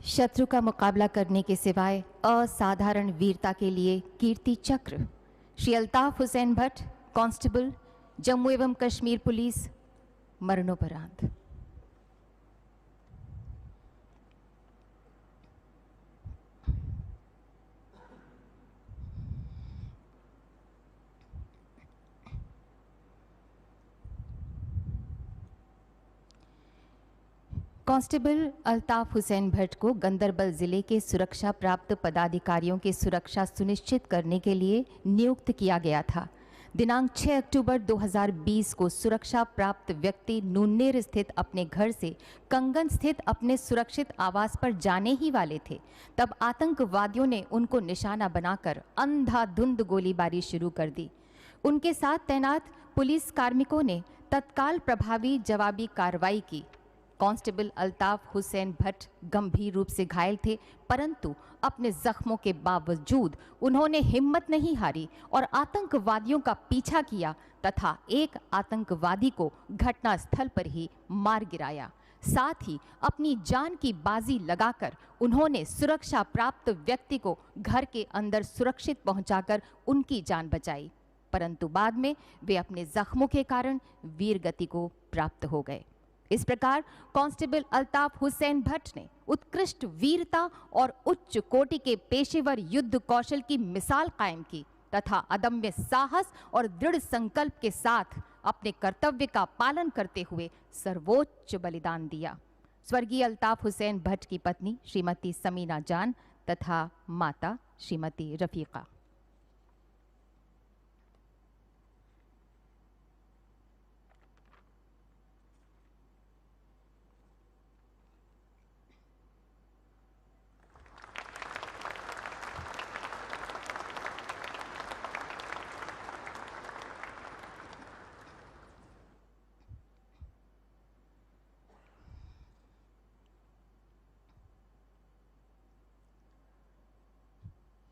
शत्रु का मुकाबला करने के सिवाय असाधारण वीरता के लिए कीर्ति चक्र श्री अल्ताफ हुसैन भट्ट, कांस्टेबल, जम्मू एवं कश्मीर पुलिस, मरणोपरांत। कांस्टेबल अल्ताफ हुसैन भट्ट को गंदरबल जिले के सुरक्षा प्राप्त पदाधिकारियों की सुरक्षा सुनिश्चित करने के लिए नियुक्त किया गया था। दिनांक 6 अक्टूबर 2020 को सुरक्षा प्राप्त व्यक्ति नूनेर स्थित अपने घर से कंगन स्थित अपने सुरक्षित आवास पर जाने ही वाले थे, तब आतंकवादियों ने उनको निशाना बनाकर अंधाधुंध गोलीबारी शुरू कर दी। उनके साथ तैनात पुलिस कार्मिकों ने तत्काल प्रभावी जवाबी कार्रवाई की। कांस्टेबल अल्ताफ हुसैन भट्ट गंभीर रूप से घायल थे, परंतु अपने जख्मों के बावजूद उन्होंने हिम्मत नहीं हारी और आतंकवादियों का पीछा किया तथा एक आतंकवादी को घटनास्थल पर ही मार गिराया। साथ ही अपनी जान की बाजी लगाकर उन्होंने सुरक्षा प्राप्त व्यक्ति को घर के अंदर सुरक्षित पहुंचाकर उनकी जान बचाई, परंतु बाद में वे अपने जख्मों के कारण वीरगति को प्राप्त हो गए। इस प्रकार कांस्टेबल अल्ताफ हुसैन भट्ट ने उत्कृष्ट वीरता और उच्च कोटि के पेशेवर युद्ध कौशल की मिसाल कायम की तथा अदम्य साहस और दृढ़ संकल्प के साथ अपने कर्तव्य का पालन करते हुए सर्वोच्च बलिदान दिया। स्वर्गीय अल्ताफ हुसैन भट्ट की पत्नी श्रीमती समीना जान तथा माता श्रीमती रफीका।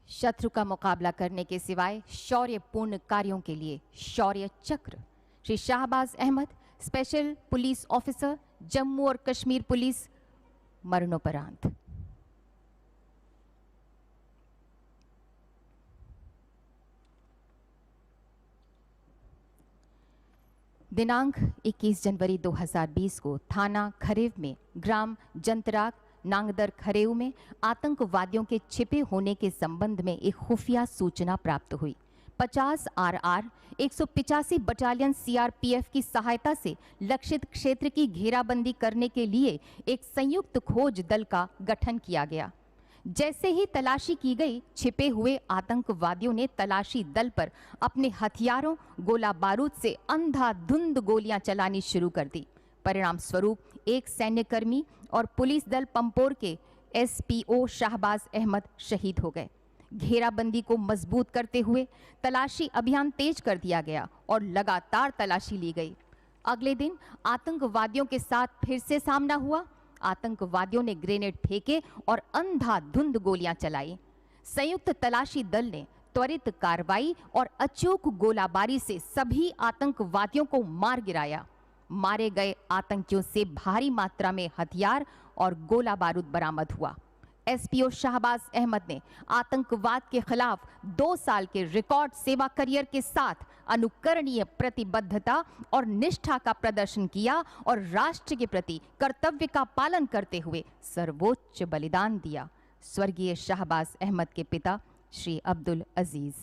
शत्रु का मुकाबला करने के सिवाय शौर्यपूर्ण कार्यों के लिए Shaurya Chakra Shri Shahbaz Ahmad, special police officer, Jammu और कश्मीर पुलिस, मरणोपरांत। दिनांक 21 जनवरी 2020 को थाना खरेव में ग्राम जंतराग नांगदर खरेऊ में आतंकवादियों के छिपे होने के संबंध में एक खुफिया सूचना प्राप्त हुई। 50 RR 185 बटालियन CRPF की सहायता से लक्षित क्षेत्र की घेराबंदी करने के लिए एक संयुक्त खोज दल का गठन किया गया। जैसे ही तलाशी की गई, छिपे हुए आतंकवादियों ने तलाशी दल पर अपने हथियारों गोला बारूद से अंधाधुंध गोलियां चलानी शुरू कर दी। परिणाम स्वरूप एक सैन्यकर्मी और पुलिस दल पंपोर के SPO शाहबाज अहमद शहीद हो गए। घेराबंदी को मजबूत करते हुए तलाशी अभियान तेज कर दिया गया और लगातार तलाशी ली गई। अगले दिन आतंकवादियों के साथ फिर से सामना हुआ। आतंकवादियों ने ग्रेनेड फेंके और अंधाधुंध गोलियां चलाई। संयुक्त तलाशी दल ने त्वरित कार्रवाई और अचूक गोलाबारी से सभी आतंकवादियों को मार गिराया। मारे गए आतंकियों से भारी मात्रा में हथियार और गोला बारूद बरामद हुआ। SPO शाहबाज अहमद ने आतंकवाद के खिलाफ 2 साल के रिकॉर्ड सेवा करियर के साथ अनुकरणीय प्रतिबद्धता और निष्ठा का प्रदर्शन किया और राष्ट्र के प्रति कर्तव्य का पालन करते हुए सर्वोच्च बलिदान दिया। स्वर्गीय शाहबाज अहमद के पिता Shri Abdul Aziz.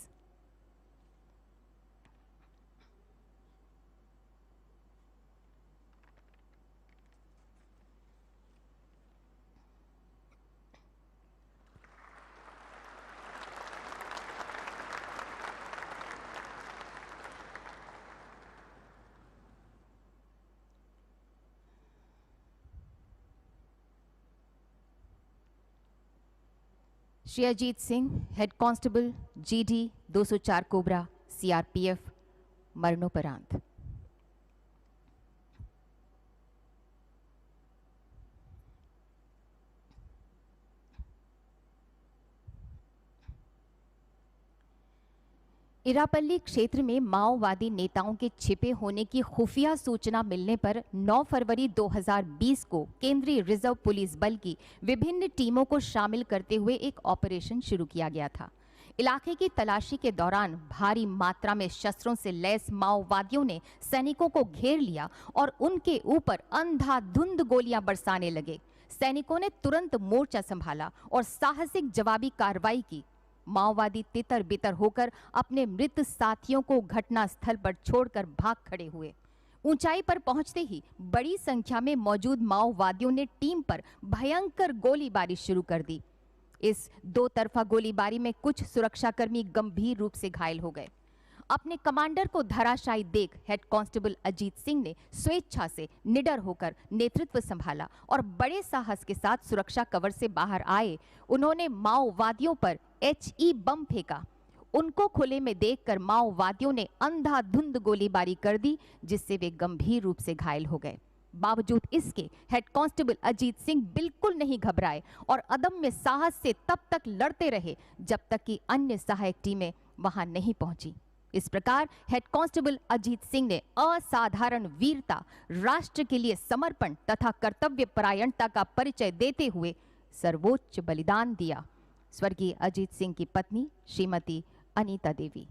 Shri Ajit Singh, head constable GD 204 COBRA CRPF, मरणोपरांत। इरापल्ली क्षेत्र में माओवादी नेताओं के छिपे होने की खुफिया सूचना मिलने पर 9 फरवरी 2020 को केंद्रीय रिजर्व पुलिस बल की विभिन्न टीमों को शामिल करते हुए एक ऑपरेशन शुरू किया गया था। इलाके की तलाशी के दौरान भारी मात्रा में शस्त्रों से लैस माओवादियों ने सैनिकों को घेर लिया और उनके ऊपर अंधाधुंध गोलियां बरसाने लगे। सैनिकों ने तुरंत मोर्चा संभाला और साहसिक जवाबी कार्रवाई की। माओवादी तितर बितर होकर अपने मृत साथियों को घटनास्थल पर छोड़कर भाग खड़े हुए। ऊंचाई पर पहुंचते ही बड़ी संख्या में मौजूद माओवादियों ने टीम पर भयंकर गोलीबारी शुरू कर दी। इस दो तरफा गोलीबारी में कुछ सुरक्षाकर्मी गंभीर रूप से घायल हो गए। अपने कमांडर को धराशायी देख हेड कांस्टेबल अजीत सिंह ने स्वेच्छा से निडर होकर नेतृत्व संभाला और बड़े साहस के साथ सुरक्षा कवर से बाहर आए। उन्होंने माओवादियों पर HE बम फेंका। उनको खुले में देखकर माओवादियों ने अंधाधुंध गोलीबारी कर दी, जिससे वे गंभीर रूप से घायल हो गए। बावजूद इसके हेड कांस्टेबल अजीत सिंह बिल्कुल नहीं घबराए और अदम्य साहस से तब तक लड़ते रहे जब तक कि अन्य सहायक टीमें वहां नहीं पहुंची। इस प्रकार हेड कांस्टेबल अजीत सिंह ने असाधारण वीरता, राष्ट्र के लिए समर्पण तथा कर्तव्य परायणता का परिचय देते हुए सर्वोच्च बलिदान दिया। स्वर्गीय अजीत सिंह की पत्नी श्रीमती अनीता देवी।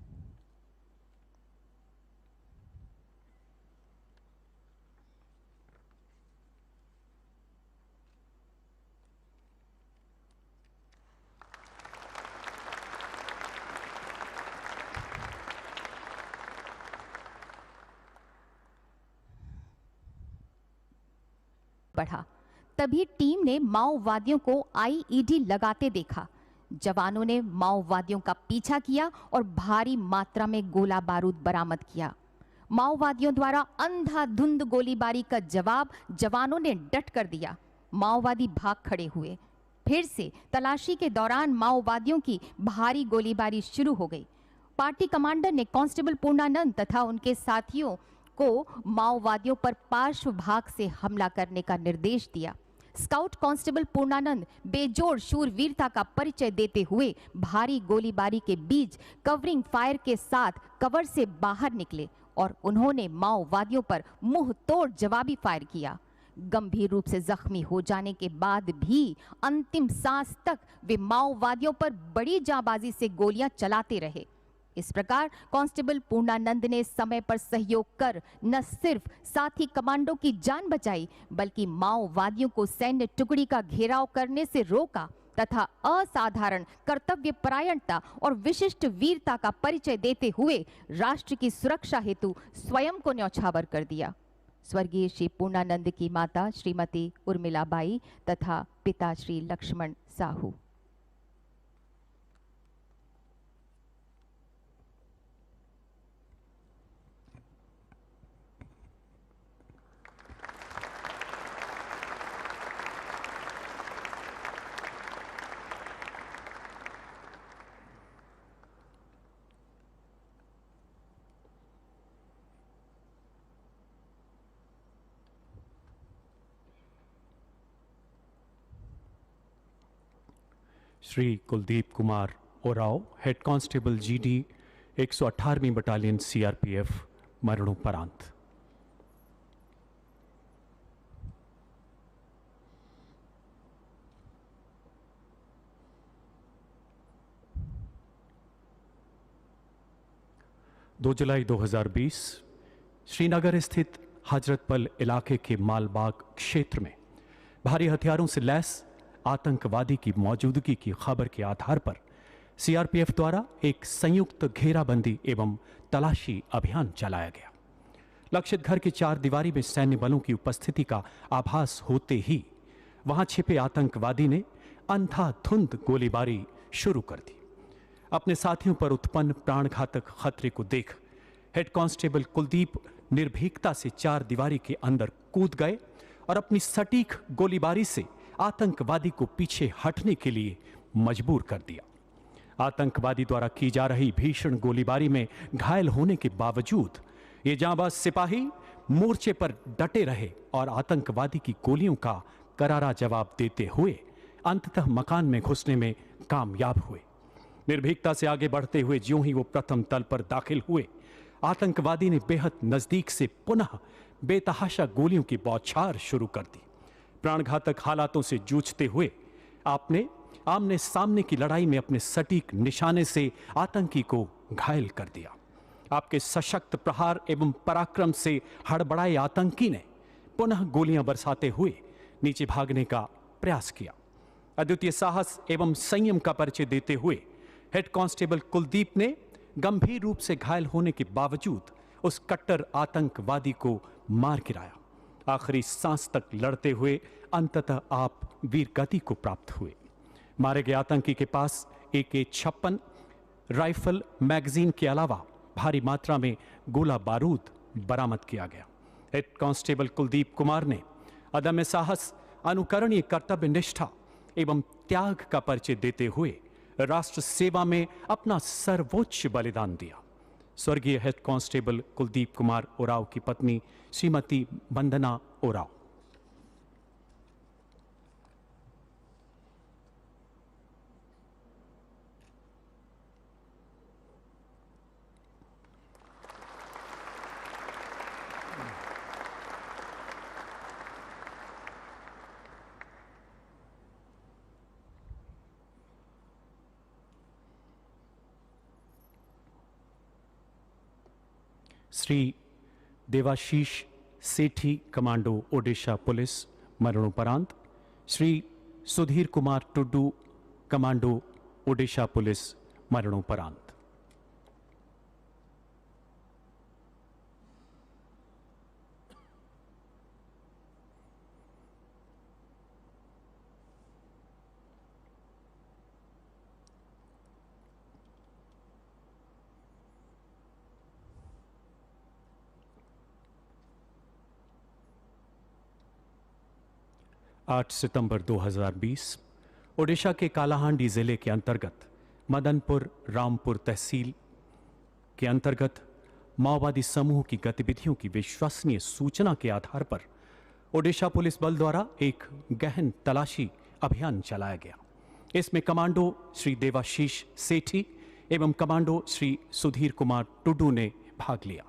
बढ़ा तभी टीम ने माओवादियों को IED लगाते देखा। जवानों ने माओवादियों का पीछा किया और भारी मात्रा में गोला बारूद बरामद किया। माओवादियों द्वारा अंधाधुंध गोलीबारी का जवाब जवानों ने डट कर दिया। माओवादी भाग खड़े हुए। फिर से तलाशी के दौरान माओवादियों की भारी गोलीबारी शुरू हो गई। पार्टी कमांडर ने कांस्टेबल पूर्णानंद तथा उनके साथियों को माओवादियों पर पार्श्व भाग से हमला करने का निर्देश दिया। स्काउट कांस्टेबल पूर्णानंद बेजोड़ शूरवीरता का परिचय देते हुए भारी गोलीबारी के बीच कवरिंग फायर के साथ कवर से बाहर निकले और उन्होंने माओवादियों पर मुंह तोड़ जवाबी फायर किया। गंभीर रूप से जख्मी हो जाने के बाद भी अंतिम सांस तक वे माओवादियों पर बड़ी जांबाजी से गोलियां चलाते रहे। इस प्रकार कांस्टेबल पूर्णानंद ने समय पर सहयोग कर न सिर्फ साथी कमांडो की जान बचाई, बल्कि माओवादियों को सैन्य टुकड़ी का घेराव करने से रोका तथा असाधारण कर्तव्य परायणता और विशिष्ट वीरता का परिचय देते हुए राष्ट्र की सुरक्षा हेतु स्वयं को न्यौछावर कर दिया। स्वर्गीय श्री पूर्णानंद की माता श्रीमती उर्मिलाबाई तथा पिता Shri Laxman Sahu. Shri Kuldeep Kumar Oraon, head constable GD 118वीं बटालियन CRPF, मरणोपरांत। दो जुलाई 2020 श्रीनगर स्थित हजरतबल इलाके के मालबाग क्षेत्र में भारी हथियारों से लैस आतंकवादी की मौजूदगी की खबर के आधार पर CRPF द्वारा एक संयुक्त घेराबंदी एवं तलाशी अभियान चलाया गया। लक्षित घर की चार दीवारी में सैन्य बलों की उपस्थिति का आभास होते ही वहां छिपे आतंकवादी ने अंधाधुंध गोलीबारी शुरू कर दी। अपने साथियों पर उत्पन्न प्राणघातक खतरे को देख हेड कांस्टेबल कुलदीप निर्भीकता से चार दीवारी के अंदर कूद गए और अपनी सटीक गोलीबारी से आतंकवादी को पीछे हटने के लिए मजबूर कर दिया। आतंकवादी द्वारा की जा रही भीषण गोलीबारी में घायल होने के बावजूद ये जांबाज सिपाही मोर्चे पर डटे रहे और आतंकवादी की गोलियों का करारा जवाब देते हुए अंततः मकान में घुसने में कामयाब हुए। निर्भीकता से आगे बढ़ते हुए ज्यों ही वो प्रथम तल पर दाखिल हुए, आतंकवादी ने बेहद नजदीक से पुनः बेतहाशा गोलियों की बौछार शुरू कर दी। प्राणघातक हालातों से जूझते हुए आपने आमने सामने की लड़ाई में अपने सटीक निशाने से आतंकी को घायल कर दिया। आपके सशक्त प्रहार एवं पराक्रम से हड़बड़ाए आतंकी ने पुनः गोलियां बरसाते हुए नीचे भागने का प्रयास किया। अद्वितीय साहस एवं संयम का परिचय देते हुए हेड कांस्टेबल कुलदीप ने गंभीर रूप से घायल होने के बावजूद उस कट्टर आतंकवादी को मार गिराया। आखिरी सांस तक लड़ते हुए अंततः आप वीर गति को प्राप्त हुए। मारे गए आतंकी के पास AK-56 राइफल मैगजीन के अलावा भारी मात्रा में गोला बारूद बरामद किया गया। हेड कांस्टेबल कुलदीप कुमार ने अदम्य साहस, अनुकरणीय कर्तव्य निष्ठा एवं त्याग का परिचय देते हुए राष्ट्र सेवा में अपना सर्वोच्च बलिदान दिया। स्वर्गीय हेड कांस्टेबल कुलदीप कुमार उराव की पत्नी श्रीमती वंदना उराव। श्री देवाशीष सेठी कमांडो ओडिशा पुलिस मरणोपरांत, श्री सुधीर कुमार टुड्डू कमांडो ओडिशा पुलिस मरणोपरांत। आठ सितंबर 2020 ओडिशा के कालाहांडी जिले के अंतर्गत मदनपुर रामपुर तहसील के अंतर्गत माओवादी समूह की गतिविधियों की विश्वसनीय सूचना के आधार पर ओडिशा पुलिस बल द्वारा एक गहन तलाशी अभियान चलाया गया। इसमें कमांडो श्री देवाशीष सेठी एवं कमांडो श्री सुधीर कुमार टुड्डू ने भाग लिया।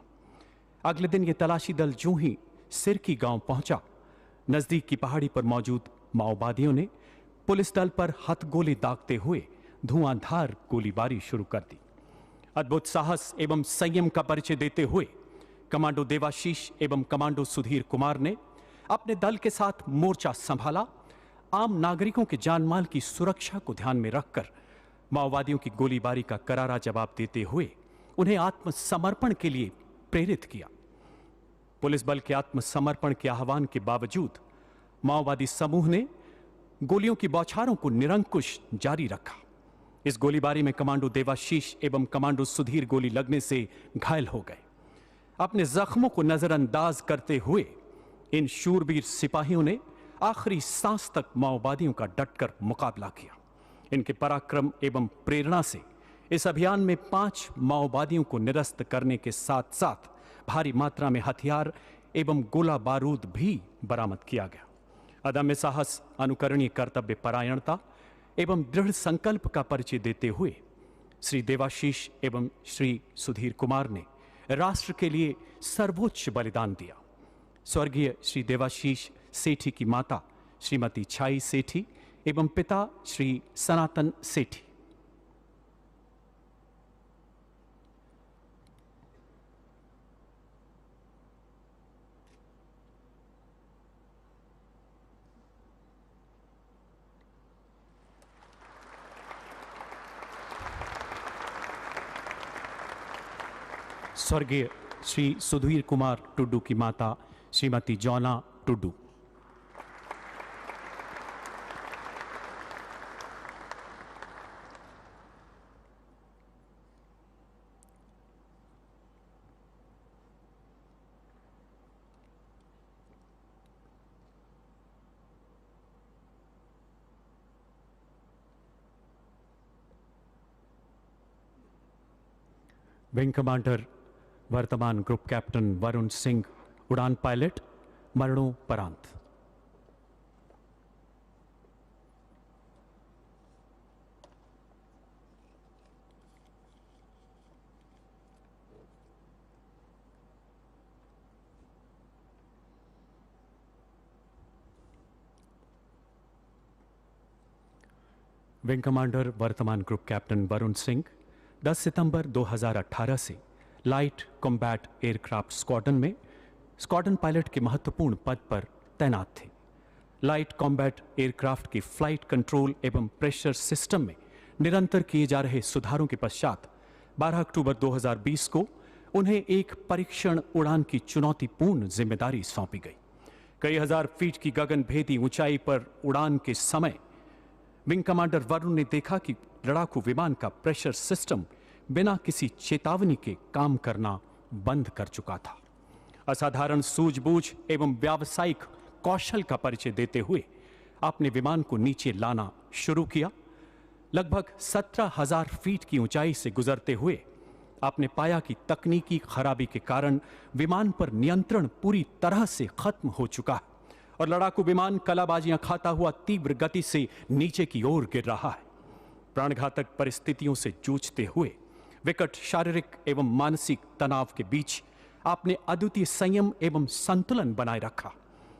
अगले दिन ये तलाशी दल जूं ही सिरकी गांव पहुंचा, नजदीक की पहाड़ी पर मौजूद माओवादियों ने पुलिस दल पर हथगोले दागते हुए धुआंधार गोलीबारी शुरू कर दी। अद्भुत साहस एवं संयम का परिचय देते हुए कमांडो देवाशीष एवं कमांडो सुधीर कुमार ने अपने दल के साथ मोर्चा संभाला। आम नागरिकों के जानमाल की सुरक्षा को ध्यान में रखकर माओवादियों की गोलीबारी का करारा जवाब देते हुए उन्हें आत्मसमर्पण के लिए प्रेरित किया। पुलिस बल के आत्मसमर्पण के आह्वान के बावजूद माओवादी समूह ने गोलियों की बौछारों को निरंकुश जारी रखा। इस गोलीबारी में कमांडो देवाशीष एवं कमांडो सुधीर गोली लगने से घायल हो गए। अपने जख्मों को नजरअंदाज करते हुए इन शूरवीर सिपाहियों ने आखिरी सांस तक माओवादियों का डटकर मुकाबला किया। इनके पराक्रम एवं प्रेरणा से इस अभियान में 5 माओवादियों को निरस्त करने के साथ साथ भारी मात्रा में हथियार एवं गोला बारूद भी बरामद किया गया। अदम्य साहस, अनुकरणीय कर्तव्य परायणता एवं दृढ़ संकल्प का परिचय देते हुए श्री देवाशीष एवं श्री सुधीर कुमार ने राष्ट्र के लिए सर्वोच्च बलिदान दिया। स्वर्गीय श्री देवाशीष सेठी की माता श्रीमती छाई सेठी एवं पिता श्री सनातन सेठी। स्वर्गीय श्री सुधीर कुमार टुड्डू की माता श्रीमती जौना टुड्डू। विंग कमांडर वर्तमान ग्रुप कैप्टन वरुण सिंह, उड़ान पायलट, मरणोपरांत। विंग कमांडर वर्तमान ग्रुप कैप्टन वरुण सिंह 10 सितंबर 2018 से लाइट कॉम्बैट एयरक्राफ्ट स्क्वाड्रन में स्क्वाड्रन पायलट के महत्वपूर्ण पद पर तैनात थे। लाइट कॉम्बैट एयरक्राफ्ट के फ्लाइट कंट्रोल एवं प्रेशर सिस्टम में निरंतर किए जा रहे सुधारों के पश्चात 12 अक्टूबर 2020 को उन्हें एक परीक्षण उड़ान की चुनौतीपूर्ण जिम्मेदारी सौंपी गई। कई हजार फीट की गगनभेदी ऊंचाई पर उड़ान के समय विंग कमांडर वरुण ने देखा कि लड़ाकू विमान का प्रेशर सिस्टम बिना किसी चेतावनी के काम करना बंद कर चुका था। असाधारण सूझबूझ एवं व्यावसायिक कौशल का परिचय देते हुए आपने विमान को नीचे लाना शुरू किया। लगभग 17,000 फीट की ऊंचाई से गुजरते हुए आपने पाया कि तकनीकी खराबी के कारण विमान पर नियंत्रण पूरी तरह से खत्म हो चुका है और लड़ाकू विमान कलाबाजियां खाता हुआ तीव्र गति से नीचे की ओर गिर रहा है। प्राणघातक परिस्थितियों से जूझते हुए विकट शारीरिक एवं मानसिक तनाव के बीच आपने अद्वितीय संयम एवं संतुलन बनाए रखा।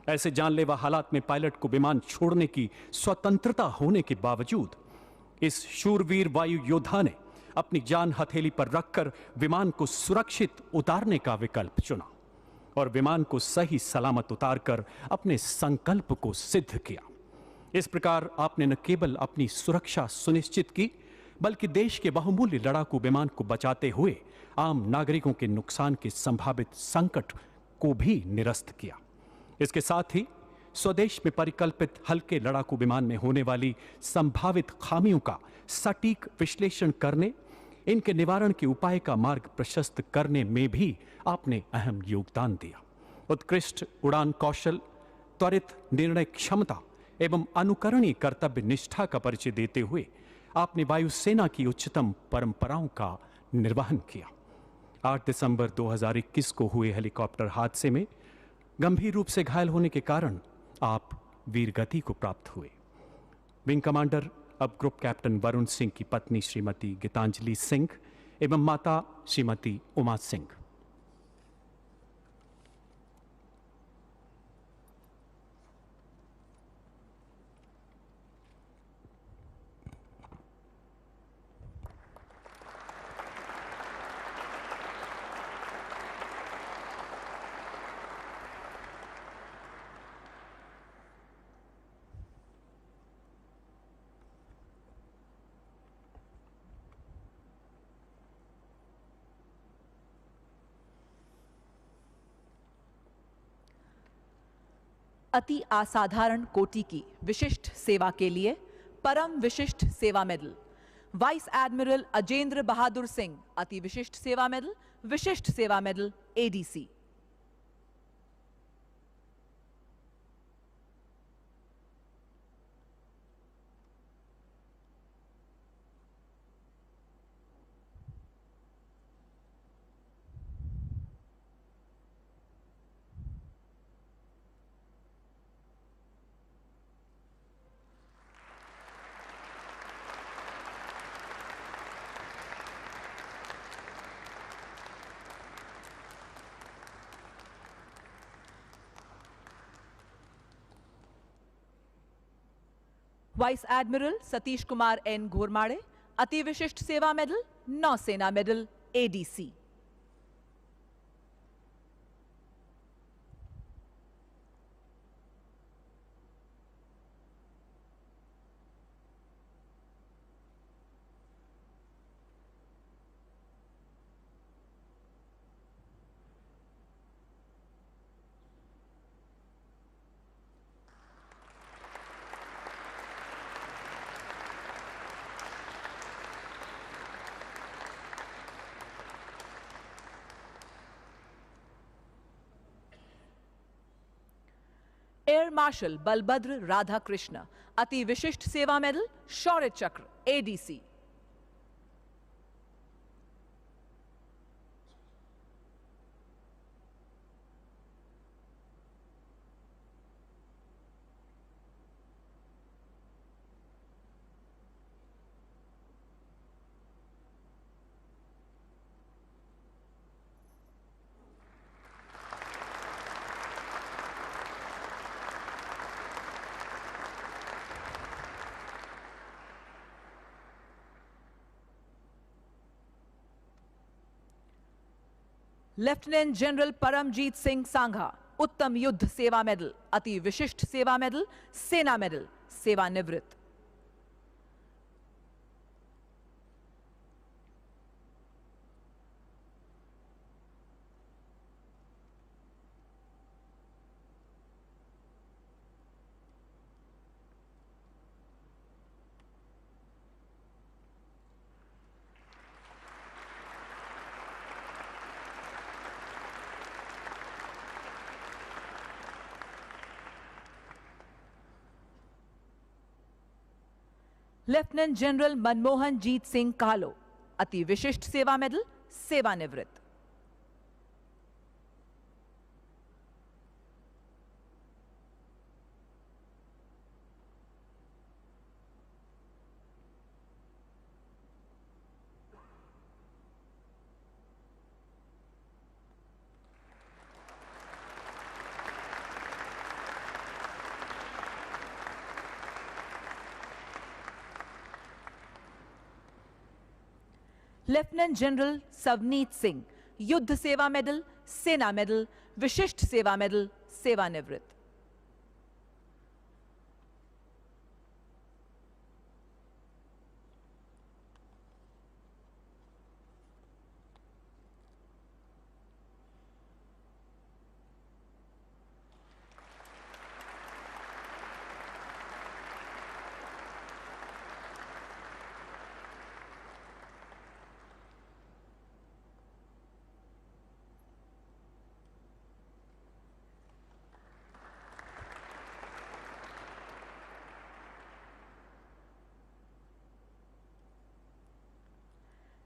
ऐसे जानलेवा हालात में पायलट को विमान छोड़ने की स्वतंत्रता होने के बावजूद इस शूरवीर वायु योद्धा ने अपनी जान हथेली पर रखकर विमान को सुरक्षित उतारने का विकल्प चुना और विमान को सही सलामत उतारकर अपने संकल्प को सिद्ध किया। इस प्रकार आपने न केवल अपनी सुरक्षा सुनिश्चित की बल्कि देश के बहुमूल्य लड़ाकू विमान को बचाते हुए आम नागरिकों के नुकसान के संभावित संकट को भी निरस्त किया। इसके साथ ही स्वदेश में परिकल्पित हल्के लड़ाकू विमान में होने वाली संभावित खामियों का सटीक विश्लेषण करने, इनके निवारण के उपाय का मार्ग प्रशस्त करने में भी आपने अहम योगदान दिया। उत्कृष्ट उड़ान कौशल, त्वरित निर्णय क्षमता एवं अनुकरणीय कर्तव्य निष्ठा का परिचय देते हुए आपने वायुसेना की उच्चतम परंपराओं का निर्वहन किया। 8 दिसंबर 2021 को हुए हेलीकॉप्टर हादसे में गंभीर रूप से घायल होने के कारण आप वीरगति को प्राप्त हुए। विंग कमांडर अब ग्रुप कैप्टन वरुण सिंह की पत्नी श्रीमती गीतांजलि सिंह एवं माता श्रीमती उमा सिंह। अति असाधारण कोटि की विशिष्ट सेवा के लिए Param Vishisht Seva medal vice admiral Ajendra Bahadur Singh, Ati Vishisht Seva medal ADC. Vice admiral Satish Kumar N Ghormade, Ati Vishisht Seva medal Nausena medal ADC. Air marshal Balbhadra Radhakrishna, Ati Vishisht Seva medal Shaurya Chakra ADC. Lieutenant general Paramjit Singh Sangha, Uttam Yudh Seva medal, अति विशिष्ट सेवा मेडल, सेना मेडल, सेवानिवृत्त। लेफ्टिनेंट जनरल मनमोहन जीत सिंह कालो, अति विशिष्ट सेवा मेडल, सेवानिवृत्त। लेफ्टिनेंट जनरल सवनीत सिंह, युद्ध सेवा मेडल, सेना मेडल, विशिष्ट सेवा मेडल, सेवानिवृत्त।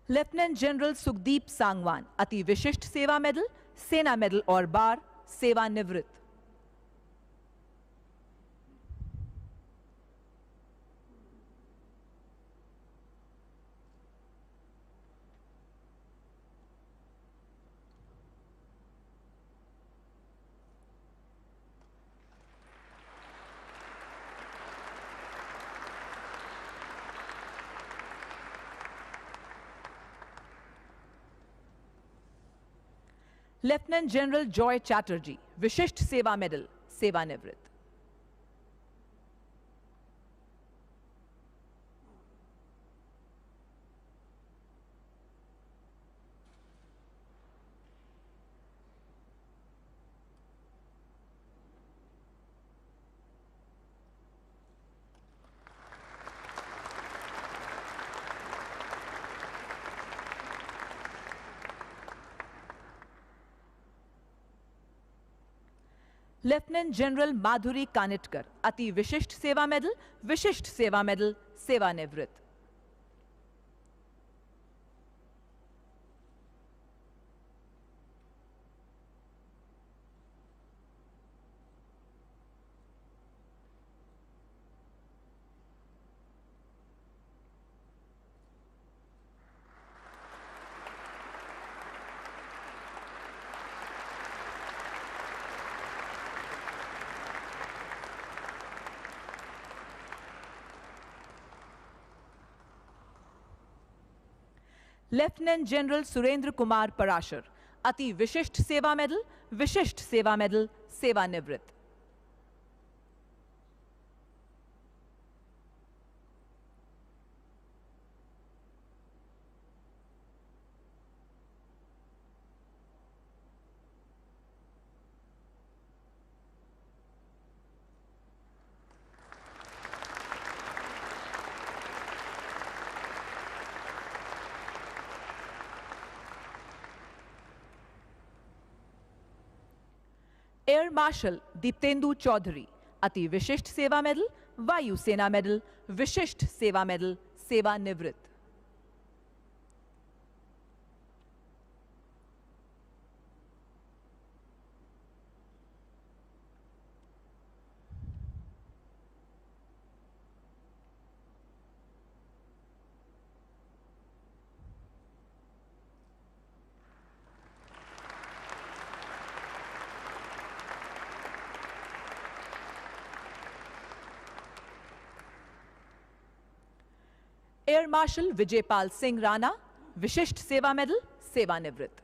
लेफ्टिनेंट जनरल सुखदीप सांगवान, अति विशिष्ट सेवा मेडल, सेना मेडल और बार, सेवानिवृत्त। लेफ्टिनेंट जनरल जॉय चैटर्जी, विशिष्ट सेवा मेडल, सेवानिवृत्त। लेफ्टिनेंट जनरल माधुरी कानिटकर, अति विशिष्ट सेवा मेडल, विशिष्ट सेवा मेडल, सेवानिवृत्त। लेफ्टिनेंट जनरल सुरेंद्र कुमार पराशर, अति विशिष्ट सेवा मेडल, विशिष्ट सेवा मेडल, सेवानिवृत्त। एयर मार्शल दीप्तेंदु चौधरी, अति विशिष्ट सेवा मेडल, वायुसेना मेडल, विशिष्ट सेवा मेडल, सेवानिवृत्त। एयर मार्शल विजयपाल सिंह राणा, विशिष्ट सेवा मेडल, सेवानिवृत्त।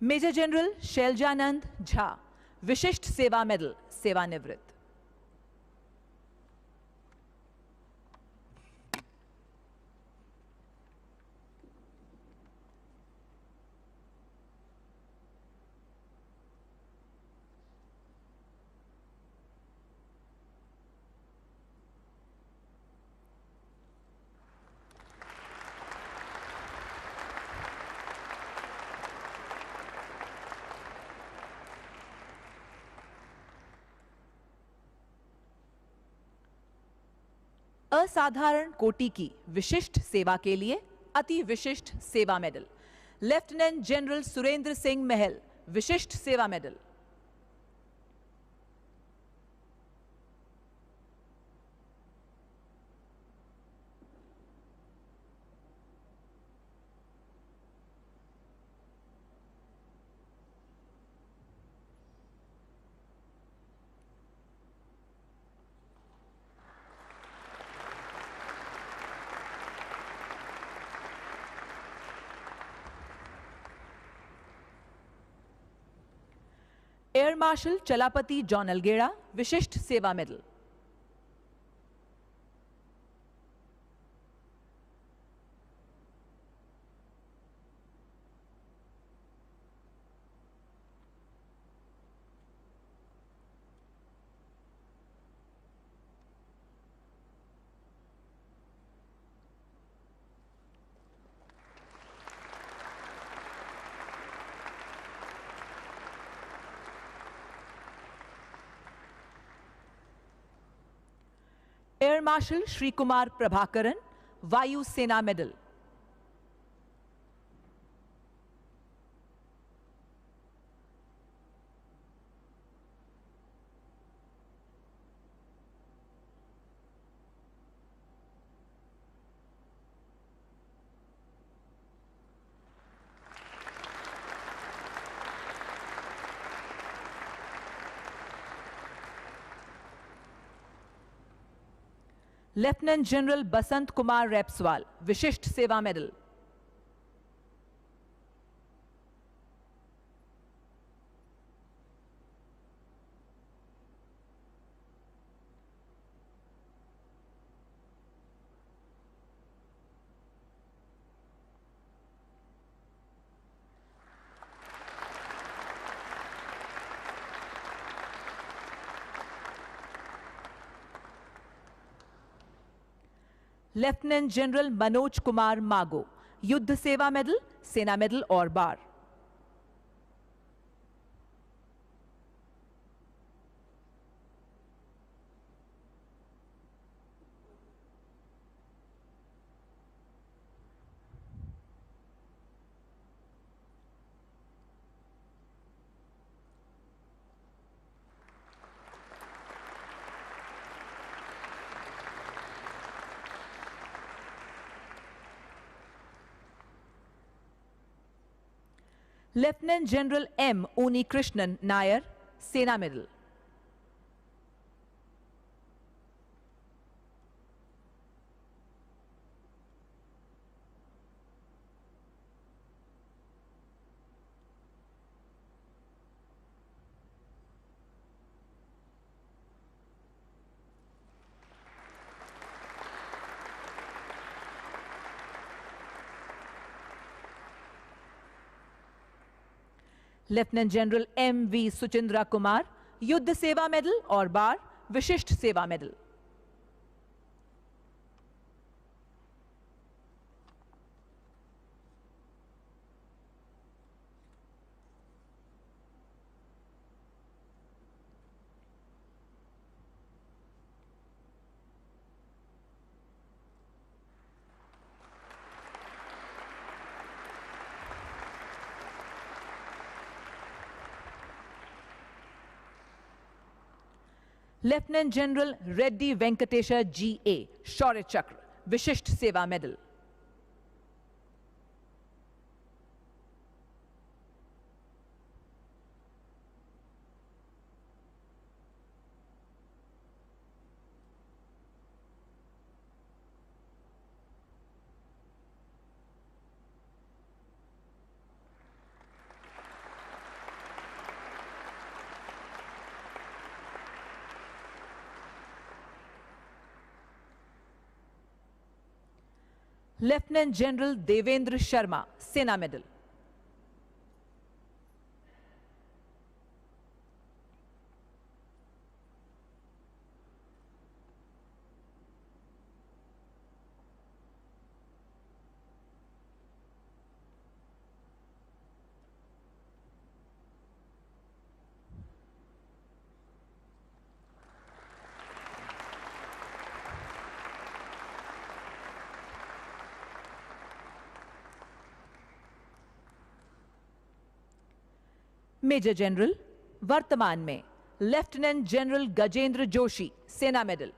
मेजर जनरल शैलजानंद झा, विशिष्ट सेवा मेडल, सेवानिवृत्त। असाधारण कोटि की विशिष्ट सेवा के लिए अति Vishisht Seva medal, lieutenant general Surendra Singh महल, विशिष्ट Seva medal. Air marshal चलापति John अलगेड़ा, विशिष्ट Seva medal. Air marshal Shri Kumar Prabhakaran, वायु सेना medal. Lieutenant general Basant Kumar Repswal, विशिष्ट Seva medal. Lieutenant general Manoj Kumar मागो, युद्ध सेवा मेडल, सेना मेडल और बार। लेफ्टिनेंट जनरल एम ऊनी Krishnan Nair, Sena medal. Lieutenant general M V Suchindra Kumar, Yudh Seva medal और bar, Vishisht Seva medal. Lieutenant general Reddy Venkatesha G A., Shaurya Chakra, Vishisht Seva medal. Lieutenant general Devendra Sharma, Sena medal. Major general, वर्तमान में लेफ्टिनेंट जनरल गजेंद्र जोशी, सेना मेडल।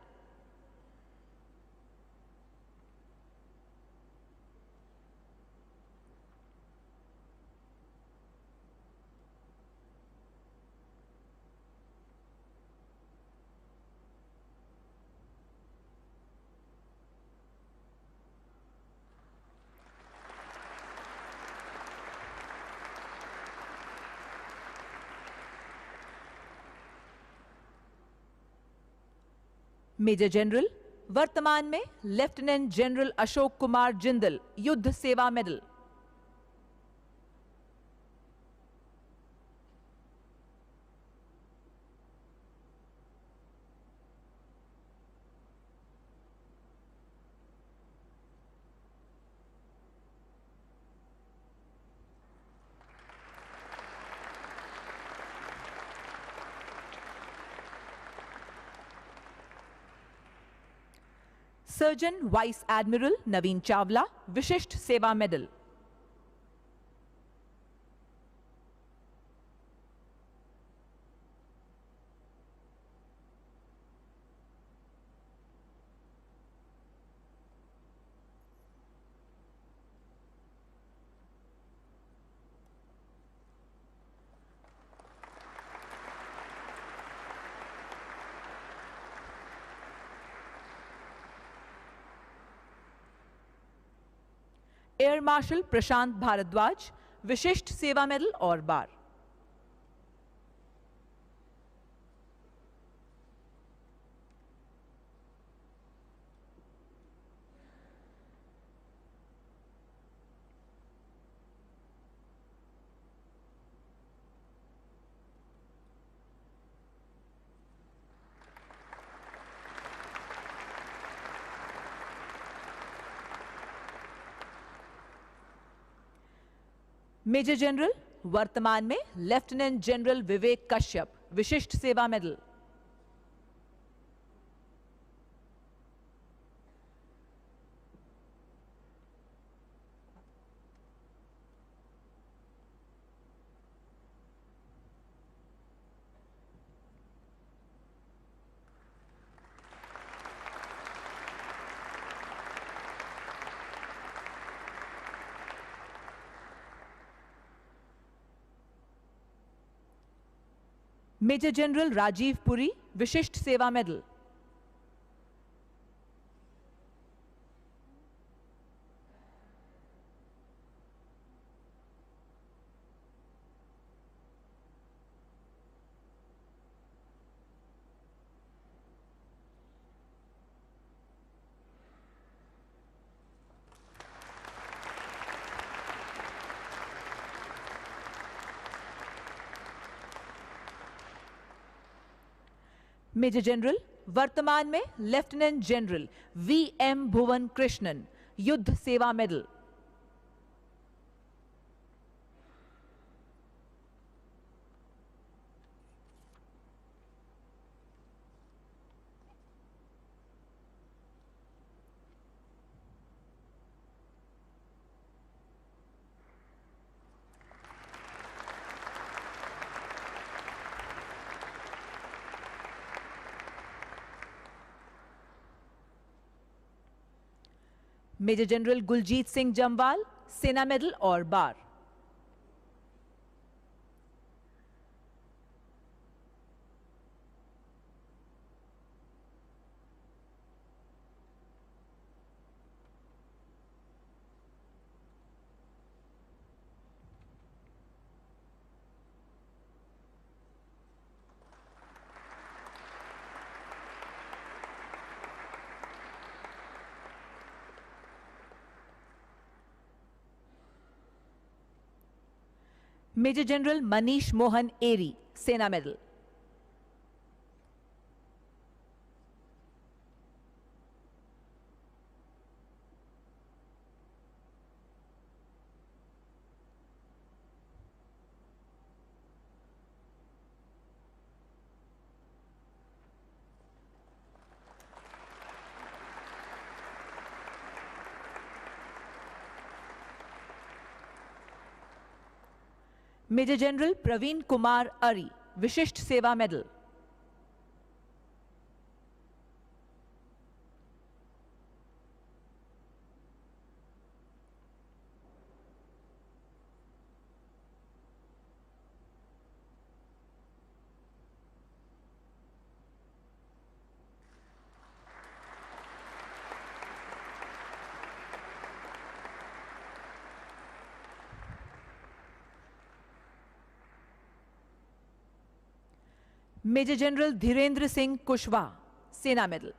मेजर जनरल, वर्तमान में लेफ्टिनेंट जनरल अशोक कुमार जिंदल, युद्ध Seva medal. Surgeon vice admiral नवीन चावला, विशिष्ट Seva medal. Air marshal प्रशांत भारद्वाज, विशिष्ट Seva medal और बार। मेजर जनरल, वर्तमान में लेफ्टिनेंट जनरल विवेक Kashyap, Vishisht Seva medal. Major general Rajeev Puri, Vishisht Seva medal. Major general, वर्तमान में lieutenant general V M. Bhuvan Krishnan, Yudh Seva medal. Major general Guljit Singh Jamwal, Sena medal और bar. Major general Manish Mohan Eri, Sena medal. Major general Praveen Kumar Ari, Vishisht Seva medal. Major general Dhirendra Singh Kushwaha, Sena medal.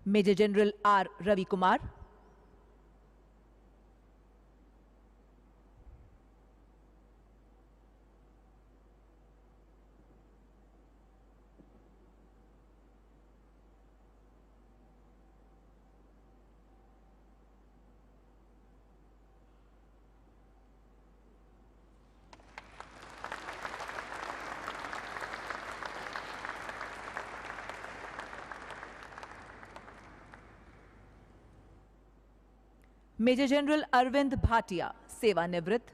Major general R Ravi Kumar. Major general Arvind Bhatia, सेवानिवृत्त।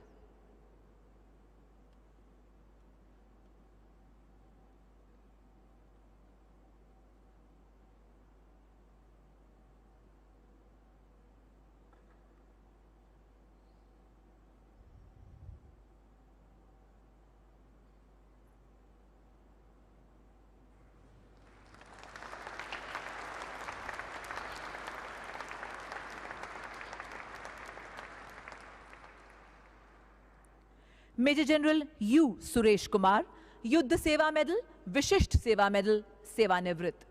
Major general U Suresh Kumar, Yudh Seva medal, विशिष्ट Seva medal, सेवानिवृत्त।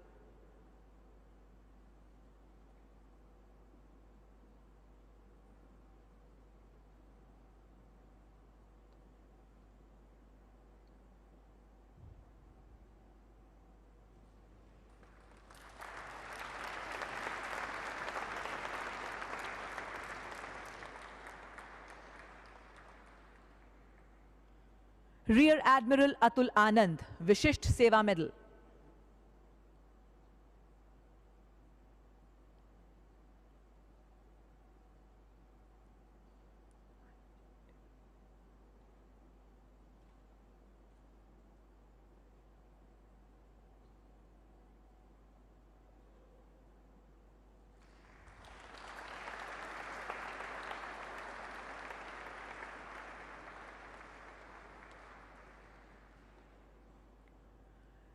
Rear admiral Atul Anand, Vishisht Seva medal.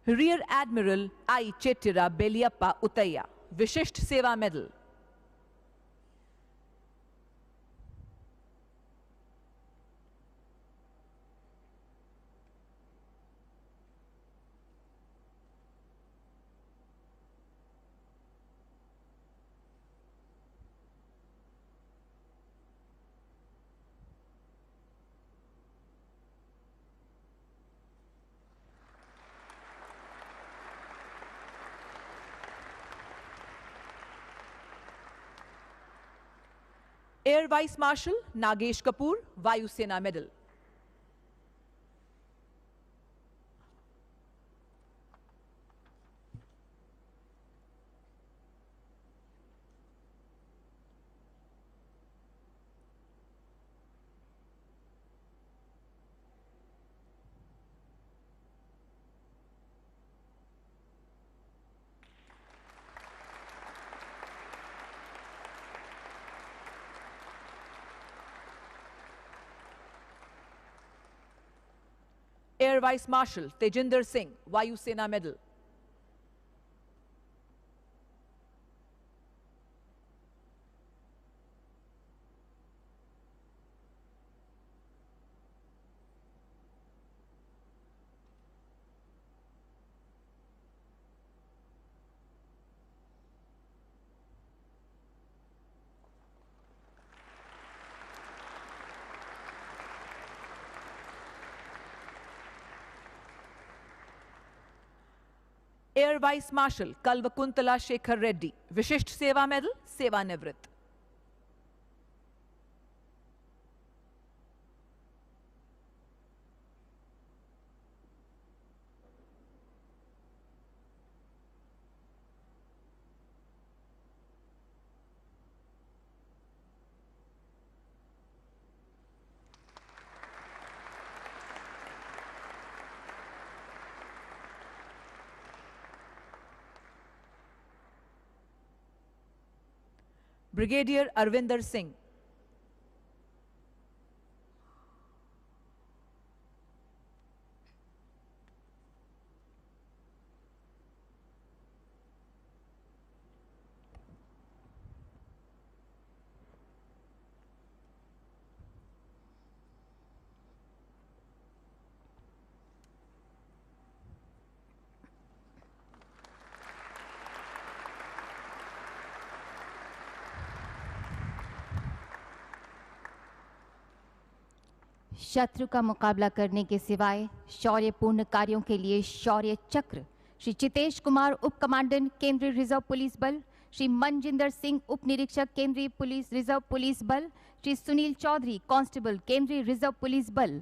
Rear admiral I Chettira Belliappa Uthaiah, Vishisht Seva medal. Air vice marshal Nagesh Kapoor, Vayusena medal. Air Vice Marshal Tejinder Singh, Vayu Sena Medal. Air vice marshal Kalvakuntla Shekhar Reddy, Vishisht Seva medal, सेवानिवृत्त. Brigadier Arvinder Singh. शत्रु का मुकाबला करने के सिवाय शौर्यपूर्ण कार्यों के लिए शौर्य चक्र श्री चितेश कुमार, उप कमांडेंट केंद्रीय रिजर्व पुलिस बल, श्री मनजिंदर सिंह, उप निरीक्षक केंद्रीय पुलिस रिजर्व पुलिस बल, श्री सुनील चौधरी, कांस्टेबल केंद्रीय रिजर्व पुलिस बल.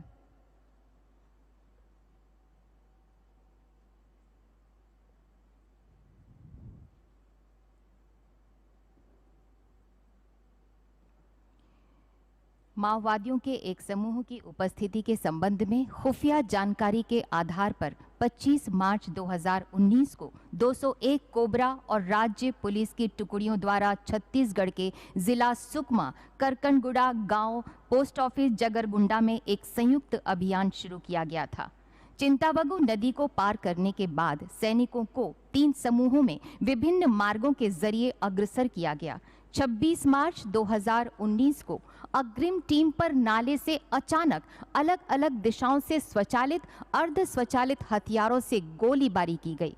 माओवादियों के एक समूह की उपस्थिति के संबंध में खुफिया जानकारी के आधार पर 25 मार्च 2019 को 201 कोबरा और राज्य पुलिस की टुकड़ियों द्वारा छत्तीसगढ़ के जिला सुकमा, करकनगुड़ा गांव, पोस्ट ऑफिस जगरगुंडा में एक संयुक्त अभियान शुरू किया गया था. चिंतावगु नदी को पार करने के बाद सैनिकों को 3 समूहों में विभिन्न मार्गों के जरिए अग्रसर किया गया. 26 मार्च 2019 को अग्रिम टीम पर नाले से अचानक अलग अलग दिशाओं से स्वचालित, अर्ध स्वचालित हथियारों से गोलीबारी की गई.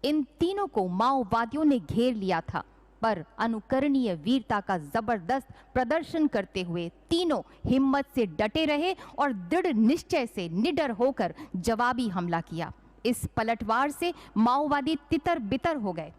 इन तीनों को माओवादियों ने घेर लिया था, पर अनुकरणीय वीरता का जबरदस्त प्रदर्शन करते हुए तीनों हिम्मत से डटे रहे और दृढ़ निश्चय से निडर होकर जवाबी हमला किया. इस पलटवार से माओवादी तितर बितर हो गए.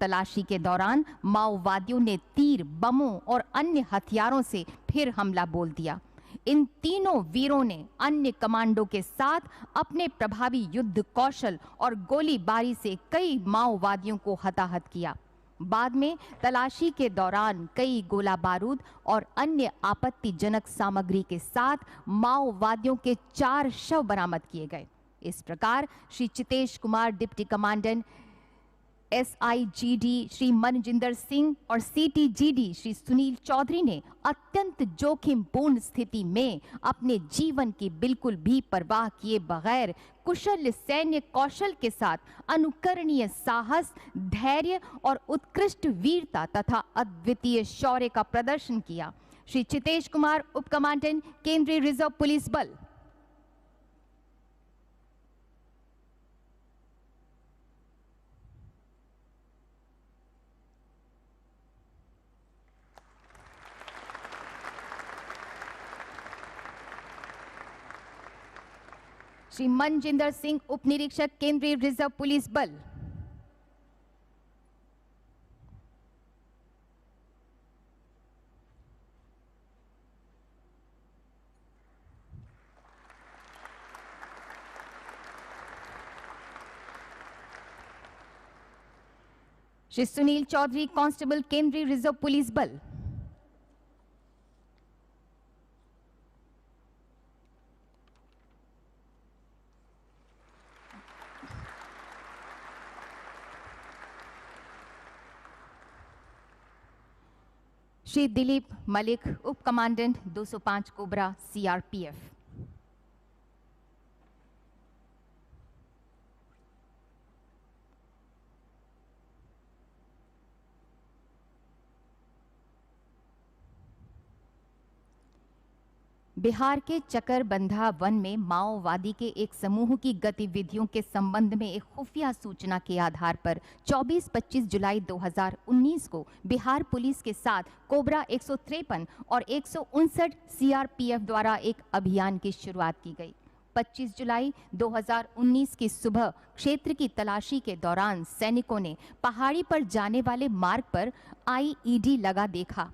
तलाशी के दौरान माओवादियों ने तीर, बमों और अन्य हथियारों से फिर हमला बोल दिया. इन तीनों वीरों ने अन्य कमांडो के साथ अपने प्रभावी युद्ध कौशल और गोलीबारी से कई माओवादियों को हताहत किया. बाद में तलाशी के दौरान कई गोला बारूद और अन्य आपत्तिजनक सामग्री के साथ माओवादियों के 4 शव बरामद किए गए. इस प्रकार Shri Chitesh Kumar, deputy commandant SIGD Shri Manjinder Singh और CTGD श्री सुनील चौधरी ने अत्यंत जोखिमपूर्ण स्थिति में अपने जीवन की बिल्कुल भी परवाह किए बगैर कुशल सैन्य कौशल के साथ अनुकरणीय साहस, धैर्य और उत्कृष्ट वीरता तथा अद्वितीय शौर्य का प्रदर्शन किया. श्री चितेश कुमार, उप कमांडेंट केंद्रीय रिजर्व पुलिस बल. श्री मनजिंदर सिंह, उप निरीक्षक केंद्रीय रिजर्व पुलिस बल. श्री सुनील चौधरी, कांस्टेबल केंद्रीय रिजर्व पुलिस बल. श्री दिलीप मलिक, उप कमांडेंट 205 कोबरा CRPF. बिहार के चकरबंधा वन में माओवादी के एक समूह की गतिविधियों के संबंध में एक खुफिया सूचना के आधार पर 24-25 जुलाई 2019 को बिहार पुलिस के साथ कोबरा 153 और 159 सीआरपीएफ द्वारा एक अभियान की शुरुआत की गई। 25 जुलाई 2019 की सुबह क्षेत्र की तलाशी के दौरान सैनिकों ने पहाड़ी पर जाने वाले मार्ग पर आईईडी लगा देखा।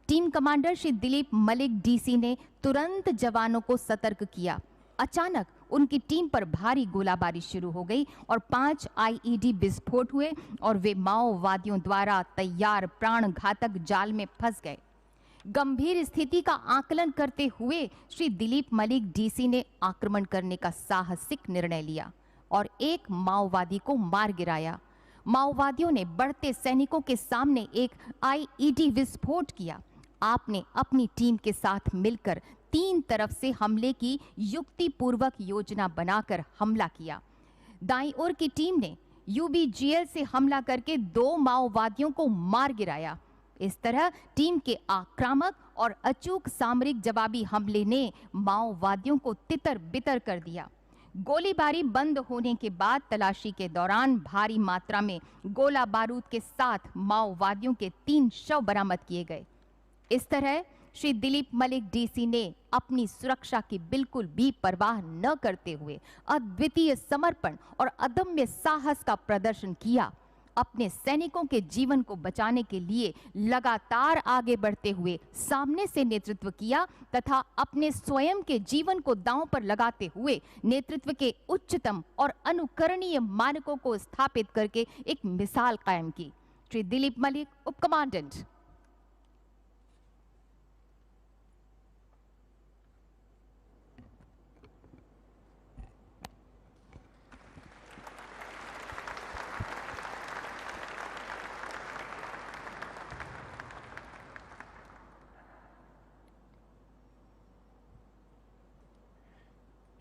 Team commander Shri Dilip Malik DC ने तुरंत जवानों को सतर्क किया। अचानक उनकी टीम पर भारी गोलाबारी शुरू हो गई और 5 आईईडी विस्फोट हुए और वे माओवादियों द्वारा तैयार प्राणघातक जाल में फंस गए। गंभीर स्थिति का आकलन करते हुए श्री दिलीप मलिक डीसी ने आक्रमण करने का साहसिक निर्णय लिया और एक माओवादी को मार गिराया। माओवादियों ने बढ़ते सैनिकों के सामने एक आईईडी विस्फोट किया। आपने अपनी टीम के साथ मिलकर 3 तरफ से हमले की युक्तिपूर्वक योजना बनाकर हमला किया। दाईं ओर की टीम ने यूबीजीएल से हमला करके 2 माओवादियों को मार गिराया। इस तरह टीम के आक्रामक और अचूक सामरिक जवाबी हमले ने माओवादियों को तितर बितर कर दिया। गोलीबारी बंद होने के बाद तलाशी के दौरान भारी मात्रा में गोला बारूद के साथ माओवादियों के 3 शव बरामद किए गए। इस तरह श्री दिलीप मलिक डीसी ने अपनी सुरक्षा की बिल्कुल भी परवाह न करते हुए अद्वितीय समर्पण और अदम्य साहस का प्रदर्शन किया। अपने सैनिकों के जीवन को बचाने के लिए लगातार आगे बढ़ते हुए सामने से नेतृत्व किया तथा अपने स्वयं के जीवन को दांव पर लगाते हुए नेतृत्व के उच्चतम और अनुकरणीय मानकों को स्थापित करके एक मिसाल कायम की। श्री दिलीप मलिक, उप commandant.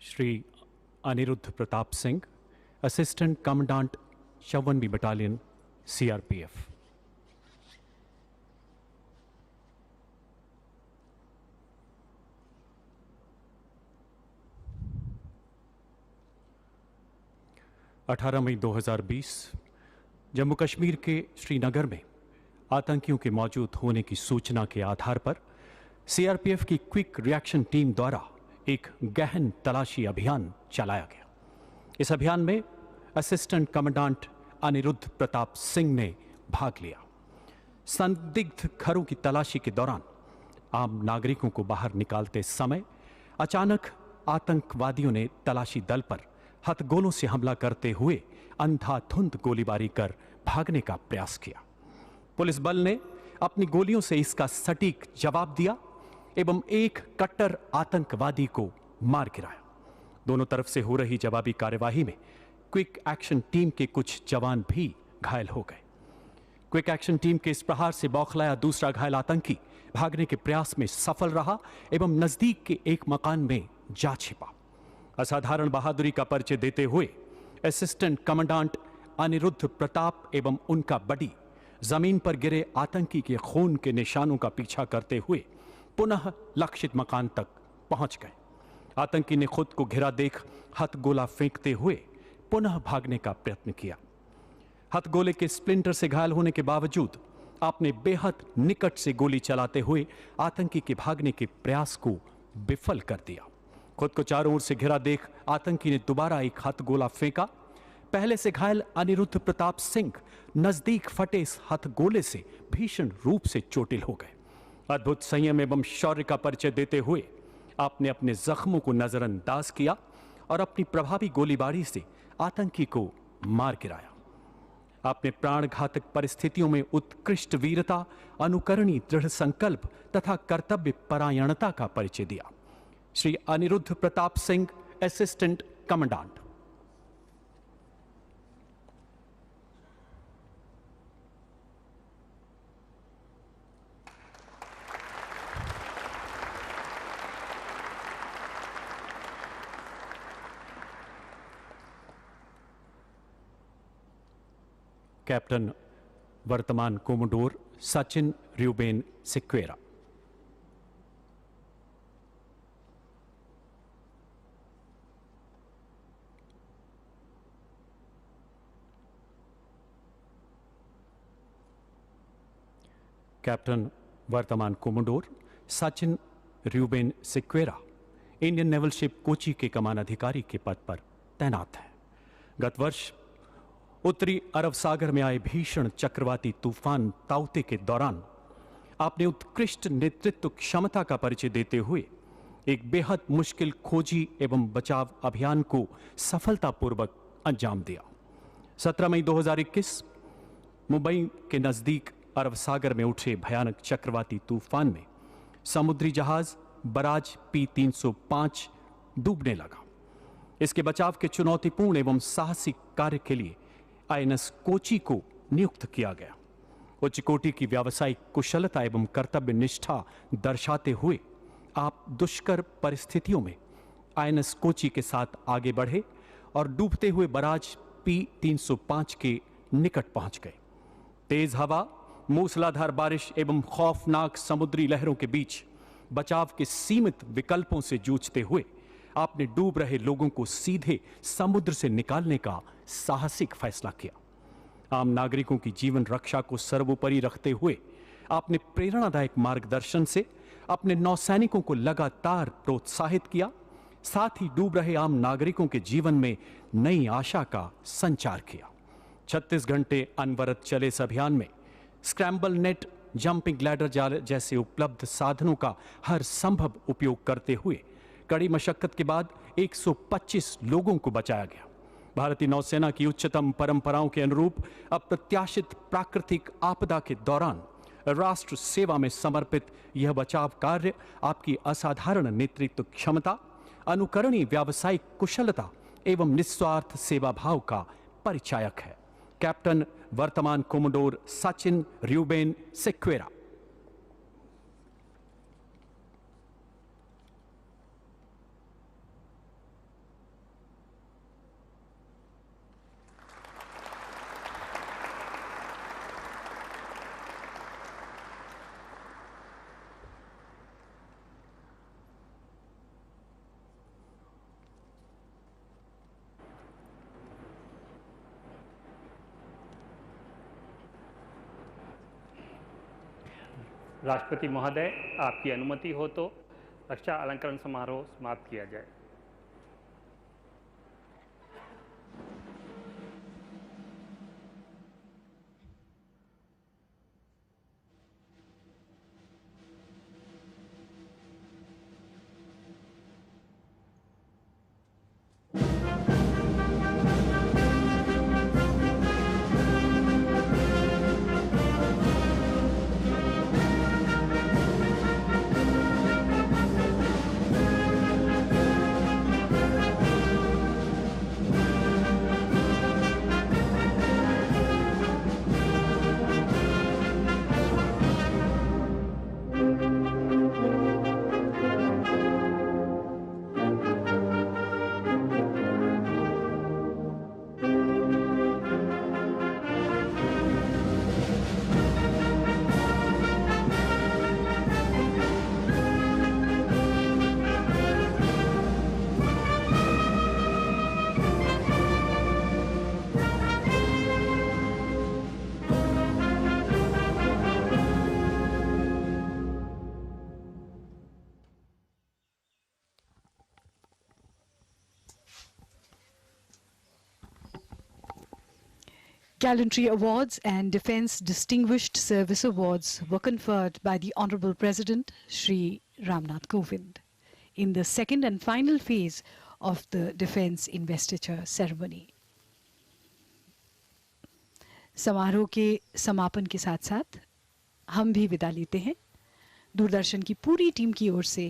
Shri Aniruddh Pratap Singh, assistant commandant 56वीं बटालियन सीआरपीएफ। अठारह मई 2020 जम्मू कश्मीर के श्रीनगर में आतंकियों के मौजूद होने की सूचना के आधार पर सीआरपीएफ की क्विक रिएक्शन टीम द्वारा एक गहन तलाशी अभियान चलाया गया। इस अभियान में असिस्टेंट कमांडेंट अनिरुद्ध प्रताप सिंह ने भाग लिया। संदिग्ध घरों की तलाशी के दौरान आम नागरिकों को बाहर निकालते समय अचानक आतंकवादियों ने तलाशी दल पर हथगोलों से हमला करते हुए अंधाधुंध गोलीबारी कर भागने का प्रयास किया। पुलिस बल ने अपनी गोलियों से इसका सटीक जवाब दिया एवं एक कट्टर आतंकवादी को मार गिराया। दोनों तरफ से हो रही जवाबी कार्यवाही में क्विक एक्शन टीम के कुछ जवान भी घायल हो गए। क्विक एक्शन टीम के इस प्रहार से बौखलाया दूसरा घायल आतंकी भागने के प्रयास में सफल रहा एवं नजदीक के एक मकान में जा छिपा। असाधारण बहादुरी का परिचय देते हुए असिस्टेंट कमांडेंट अनिरुद्ध प्रताप एवं उनका बडी जमीन पर गिरे आतंकी के खून के निशानों का पीछा करते हुए पुनः लक्षित मकान तक पहुंच गए। आतंकी ने खुद को घिरा देख हथगोला फेंकते हुए पुनः भागने का प्रयत्न किया। हथगोले के स्प्लिंटर से घायल होने के बावजूद आपने बेहद निकट से गोली चलाते हुए आतंकी के भागने के प्रयास को विफल कर दिया। खुद को चारों ओर से घिरा देख आतंकी ने दोबारा एक हथगोला फेंका। पहले से घायल अनिरुद्ध प्रताप सिंह नजदीक फटे इस हथगोले से भीषण रूप से चोटिल हो गए। अद्भुत संयम एवं शौर्य का परिचय देते हुए आपने अपने जख्मों को नजरअंदाज किया और अपनी प्रभावी गोलीबारी से आतंकी को मार गिराया। आपने प्राणघातक परिस्थितियों में उत्कृष्ट वीरता, अनुकरणीय दृढ़ संकल्प तथा कर्तव्य परायणता का परिचय दिया। Shri Aniruddh Pratap Singh, assistant commandant. Captain वर्तमान कोमोडोर सचिन र्यूबेन सिक्वेरा। कैप्टन वर्तमान commodore Sachin Reuben Sequeira Indian naval ship Kochi के कमान अधिकारी के पद पर तैनात हैं। गत वर्ष उत्तरी अरब सागर में आए भीषण चक्रवाती तूफान ताउते के दौरान आपने उत्कृष्ट नेतृत्व क्षमता का परिचय देते हुए एक बेहद मुश्किल खोजी एवं बचाव अभियान को सफलतापूर्वक अंजाम दिया। 17 मई 2021 मुंबई के नजदीक अरब सागर में उठे भयानक चक्रवाती तूफान में समुद्री जहाज बराज P-305 डूबने लगा। इसके बचाव के चुनौतीपूर्ण एवं साहसिक कार्य के लिए INS कोची को नियुक्त किया गया। उच्च कोटि की व्यावसायिक कुशलता एवं कर्तव्य निष्ठा दर्शाते हुए आप दुष्कर परिस्थितियों में INS कोची के साथ आगे बढ़े और डूबते हुए बराज P-305 के निकट पहुंच गए। तेज हवा, मूसलाधार बारिश एवं खौफनाक समुद्री लहरों के बीच बचाव के सीमित विकल्पों से जूझते हुए आपने डूब रहे लोगों को सीधे समुद्र से निकालने का साहसिक फैसला किया। आम नागरिकों की जीवन रक्षा को सर्वोपरि रखते हुए आपने प्रेरणादायक मार्गदर्शन से अपने नौसैनिकों को लगातार प्रोत्साहित किया, साथ ही डूब रहे आम नागरिकों के जीवन में नई आशा का संचार किया। 36 घंटे अनवरत चले इस अभियान में स्क्रैम्बल नेट, जंपिंग लैडर जैसे उपलब्ध साधनों का हर संभव उपयोग करते हुए कड़ी मशक्कत के बाद 125 लोगों को बचाया गया। भारतीय नौसेना की उच्चतम परंपराओं के अनुरूप अप्रत्याशित प्राकृतिक आपदा के दौरान राष्ट्र सेवा में समर्पित यह बचाव कार्य आपकी असाधारण नेतृत्व क्षमता, अनुकरणीय व्यावसायिक कुशलता एवं निस्वार्थ सेवा भाव का परिचायक है। कैप्टन वर्तमान कोमोडोर सचिन र्यूबेन सिक्वेरा। राष्ट्रपति महोदय, आपकी अनुमति हो तो रक्षा अलंकरण समारोह समाप्त किया जाए। Gallantry Awards and Defence Distinguished Service Awards were conferred by the Honourable President Shri Ramnath Kovind in the second and final phase of the Defence Investiture Ceremony. समारोह के समापन के साथ साथ हम भी विदा लेते हैं। दूरदर्शन की पूरी टीम की ओर से